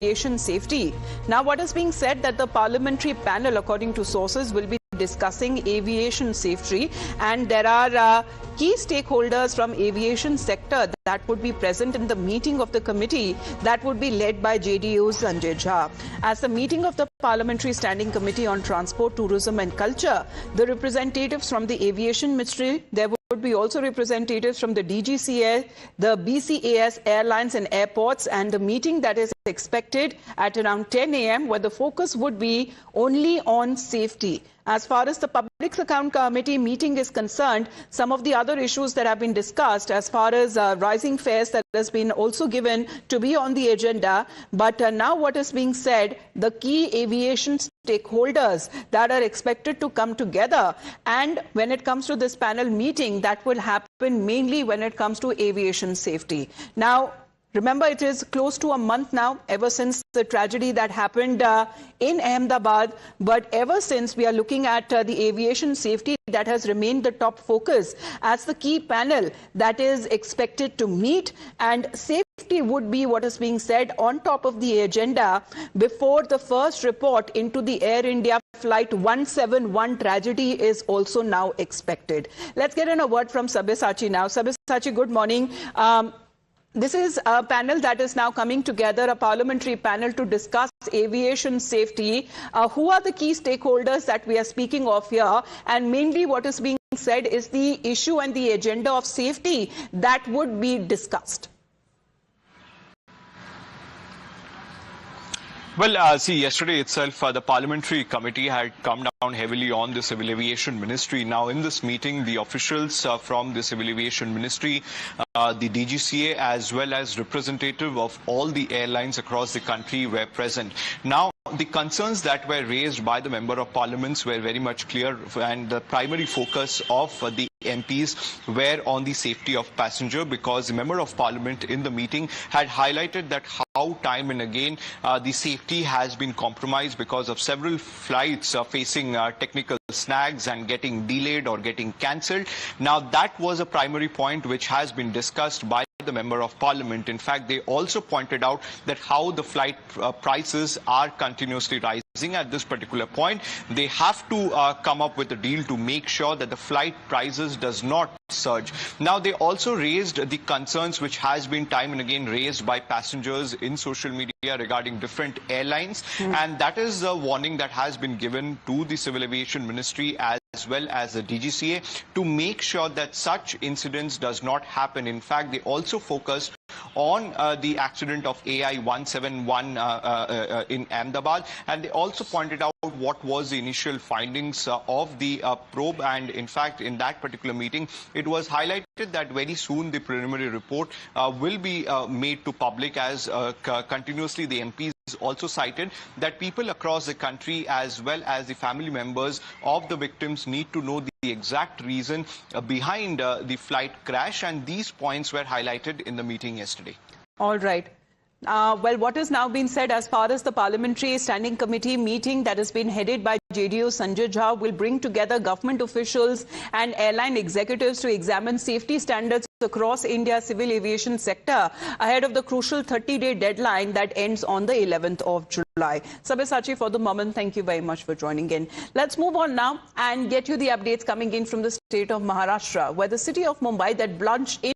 aviation safety. Now, what is being said that the parliamentary panel, according to sources, will be discussing aviation safety, and there are key stakeholders from aviation sector that would be present in the meeting of the committee that would be led by JDU's Sanjay Jha. As the meeting of the Parliamentary Standing Committee on Transport, Tourism and Culture, the representatives from the Aviation Ministry, there would be also representatives from the DGCA, the BCAS Airlines and Airports, and the meeting that is expected at around 10 a.m. where the focus would be only on safety. As far as the Public Account Committee meeting is concerned, some of the other issues that have been discussed as far as rising fares that has been also given to be on the agenda. But now what is being said, the key aviation stakeholders that are expected to come together, and when it comes to this panel meeting, that will happen mainly when it comes to aviation safety. Now, remember, it is close to a month now ever since the tragedy that happened in Ahmedabad. But ever since, we are looking at the aviation safety that has remained the top focus as the key panel that is expected to meet, and safety would be what is being said on top of the agenda before the first report into the Air India Flight 171 tragedy is also now expected. Let's get in a word from Sabyasachi now. Sabyasachi, good morning. This is a panel that is now coming together, a parliamentary panel to discuss aviation safety. Who are the key stakeholders that we are speaking of here? And mainly what is being said is the issue and the agenda of safety that would be discussed. Well, see, yesterday itself, the parliamentary committee had come down heavily on the Civil Aviation Ministry. Now, in this meeting, the officials from the Civil Aviation Ministry, the DGCA, as well as representative of all the airlines across the country were present. Now, the concerns that were raised by the Member of Parliaments were very much clear, and the primary focus of the MPs were on the safety of passenger, because the Member of Parliament in the meeting had highlighted that how time and again the safety has been compromised because of several flights facing technical snags and getting delayed or getting cancelled. Now, that was a primary point which has been discussed by the Member of Parliament. In fact, they also pointed out that how the flight prices are continuously rising at this particular point. They have to come up with a deal to make sure that the flight prices does not surge. Now, they also raised the concerns which has been time and again raised by passengers in social media regarding different airlines, and that is a warning that has been given to the Civil Aviation Ministry as well as the DGCA to make sure that such incidents does not happen. In fact, they also focused on the accident of AI 171 in Ahmedabad, and they also pointed out what was the initial findings of the probe. And in fact, in that particular meeting, it was highlighted that very soon the preliminary report will be made to public, as continuously the MPs also cited that people across the country as well as the family members of the victims need to know the exact reason behind the flight crash, and these points were highlighted in the meeting yesterday. All right. Well, what has now been said as far as the Parliamentary Standing Committee meeting that has been headed by JDU Sanjay Jha will bring together government officials and airline executives to examine safety standards across India's civil aviation sector ahead of the crucial 30-day deadline that ends on the 11th of July. Sabyasachi, for the moment, thank you very much for joining in. Let's move on now and get you the updates coming in from the state of Maharashtra, where the city of Mumbai that plunged in